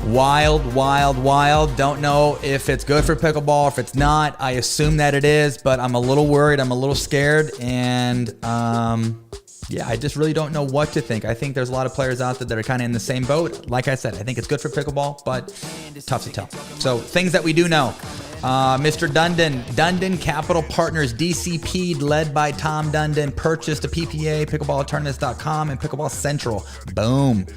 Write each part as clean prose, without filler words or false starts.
Wild. Don't know if it's good for pickleball, if it's not. I assume that it is, but I'm a little worried. I'm a little scared. And I just really don't know what to think. I think there's a lot of players out there that are kind of in the same boat. Like I said, I think it's good for pickleball, but tough to tell. So things that we do know. Mr. Dundon Capital Partners, DCP, led by Tom Dundon, purchased a PPA, pickleballtournaments.com, and Pickleball Central. Boom.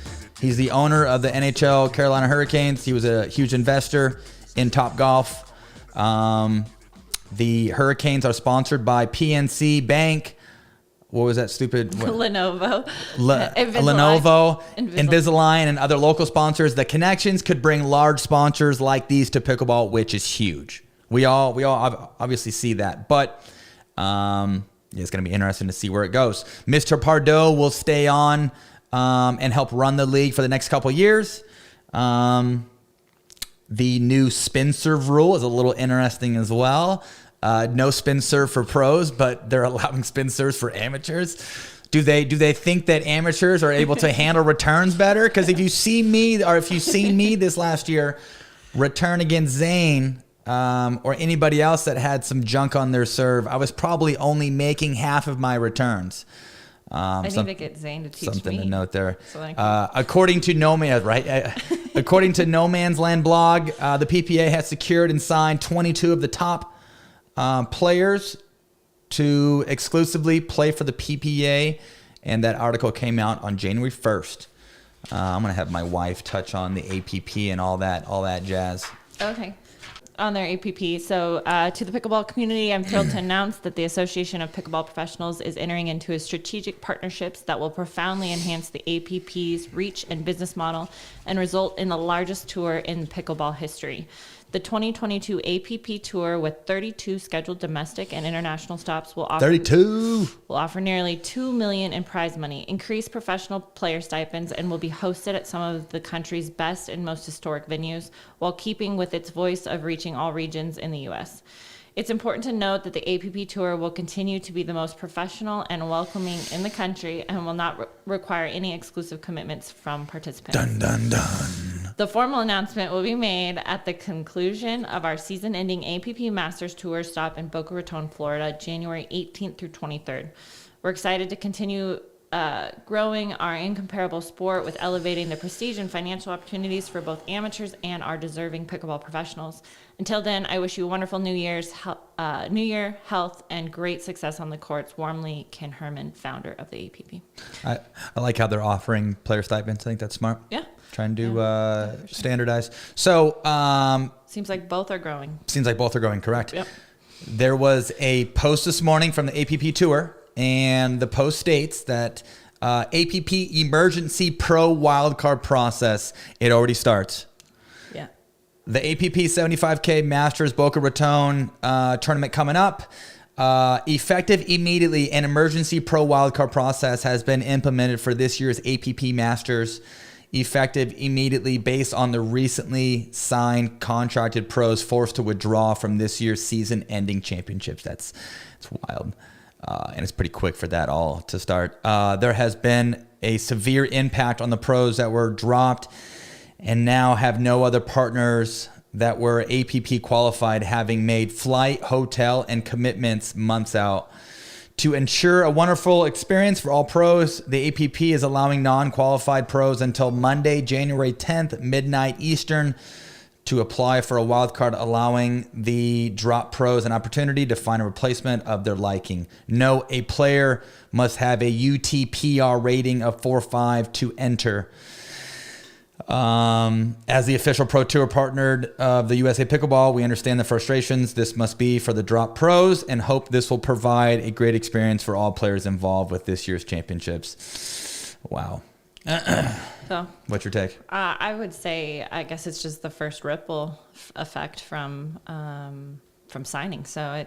He's the owner of the NHL Carolina Hurricanes. He was a huge investor in Topgolf. The Hurricanes are sponsored by PNC Bank. What was that stupid? Lenovo. Lenovo, Invisalign, and other local sponsors. The connections could bring large sponsors like these to pickleball, which is huge. We all obviously see that, but it's going to be interesting to see where it goes. Mr. Pardo will stay on and help run the league for the next couple of years. The new spin serve rule is a little interesting as well. No spin serve for pros, but they're allowing spin serves for amateurs. Do they think that amateurs are able to handle returns better? Because if you've seen me this last year return against Zane or anybody else that had some junk on their serve, I was probably only making half of my returns. I need to get Zane to teach something me. to note there. According to according to No Man's Land blog, the PPA has secured and signed 22 of the top players to exclusively play for the PPA, and that article came out on January 1st. I'm gonna have my wife touch on the APP and all that jazz. Okay. On their APP. So to the pickleball community, I'm thrilled to announce that the Association of Pickleball Professionals is entering into a strategic partnerships that will profoundly enhance the APP's reach and business model and result in the largest tour in pickleball history. The 2022 APP Tour, with 32 scheduled domestic and international stops, will offer nearly $2 million in prize money, increase professional player stipends, and will be hosted at some of the country's best and most historic venues, while keeping with its voice of reaching all regions in the U.S. It's important to note that the APP Tour will continue to be the most professional and welcoming in the country and will not require any exclusive commitments from participants. Dun, dun, dun. The formal announcement will be made at the conclusion of our season-ending APP Masters Tour stop in Boca Raton, Florida, January 18th through 23rd. We're excited to continue growing our incomparable sport with elevating the prestige and financial opportunities for both amateurs and our deserving pickleball professionals. Until then, I wish you a wonderful New Year, health, and great success on the courts. Warmly, Ken Herman, founder of the APP. I like how they're offering player stipends. I think that's smart. Yeah. Trying to standardize. So seems like both are growing. Correct. Yep. There was a post this morning from the APP Tour, and the post states that APP Emergency Pro Wildcard process, it already starts. Yeah. The APP 75K Masters Boca Raton tournament coming up. Effective immediately, an emergency pro wildcard process has been implemented for this year's APP Masters. Effective immediately, based on the recently signed contracted pros forced to withdraw from this year's season-ending championships. It's wild, and it's pretty quick for that all to start. There has been a severe impact on the pros that were dropped and now have no other partners that were APP qualified, having made flight, hotel, and commitments months out. To ensure a wonderful experience for all pros, the APP is allowing non-qualified pros until Monday, January 10th, midnight Eastern, to apply for a wild card, allowing the drop pros an opportunity to find a replacement of their liking. Note, a player must have a UTPR rating of 4.5 to enter. As the official Pro Tour partner of the USA Pickleball, we understand the frustrations this must be for the drop pros and hope this will provide a great experience for all players involved with this year's championships. Wow. So, what's your take? I would say, I guess it's just the first ripple effect from signing. So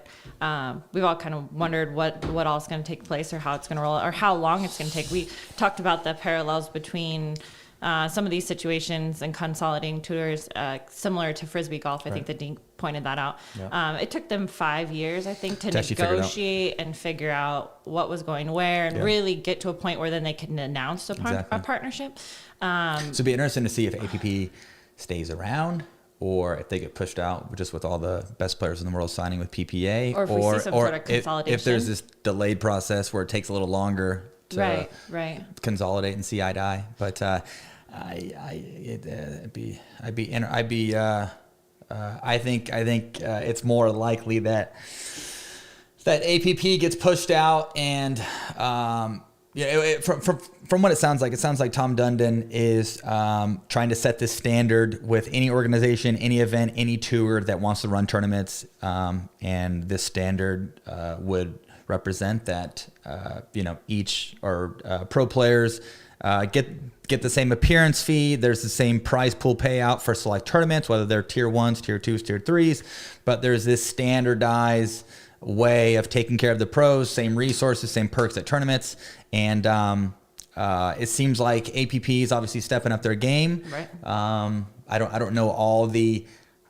we've all kind of wondered what all is going to take place, or how it's going to roll, or how long it's going to take. We talked about the parallels between some of these situations and consolidating tours, similar to Frisbee golf. I think that Dean pointed that out. Yeah. It took them 5 years, I think, to negotiate and figure out what was going where, and really get to a point where then they could announce a partnership. So it'd be interesting to see if APP stays around, or if they get pushed out just with all the best players in the world signing with PPA, or if we see some sort of consolidation. if there's this delayed process where it takes a little longer to consolidate and see eye to eye. But I think it's more likely that APP gets pushed out, and from what it sounds like Tom Dundon is trying to set this standard with any organization, any event, any tour that wants to run tournaments, and this standard would represent that each or pro players get the same appearance fee. There's the same prize pool payout for select tournaments, whether they're tier 1s, tier 2s, tier 3s, but there's this standardized way of taking care of the pros, same resources, same perks at tournaments. And it seems like APP is obviously stepping up their game. Right. I don't know all the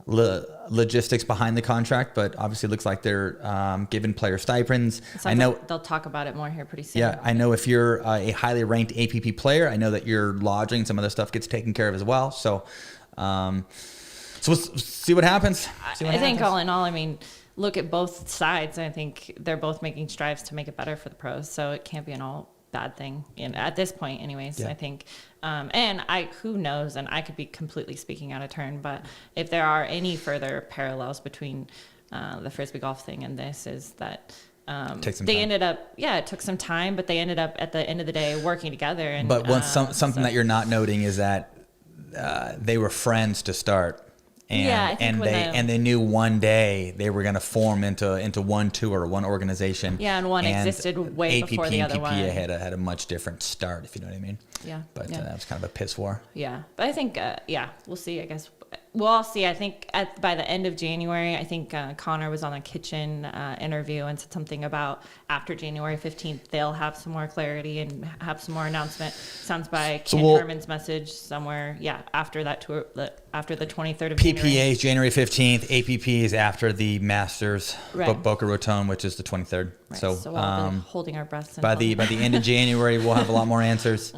logistics behind the contract, but obviously it looks like they're giving player stipends. I know they'll talk about it more here pretty soon. Yeah, I know if you're a highly ranked APP player, I know that your lodging, some other stuff gets taken care of as well. So, so we'll see what happens. I think all in all, I mean, look at both sides. I think they're both making strives to make it better for the pros, so it can't be an all bad thing at this point anyways. Yeah. I think who knows, and I could be completely speaking out of turn, but if there are any further parallels between the Frisbee golf thing and this, is that ended up, it took some time, but they ended up at the end of the day working together. And but something that you're not noting is that they were friends to start. And they knew one day they were going to form into one tour, one organization. Yeah, and one existed way before the other one. APP and PPA had a much different start, if you know what I mean. Yeah. But that was kind of a piss war. Yeah, but I think we'll see. I guess we'll all see. I think by the end of January, I think Connor was on a Kitchen interview and said something about after January 15th they'll have some more clarity and have some more announcement. Sounds by Ken Herman's message somewhere. Yeah, after that tour, after the 23rd of January. PPA is January 15th. APP is after the Masters, Boca Raton, which is the 23rd. Right. So we'll be holding our breaths. By the end of January, we'll have a lot more answers.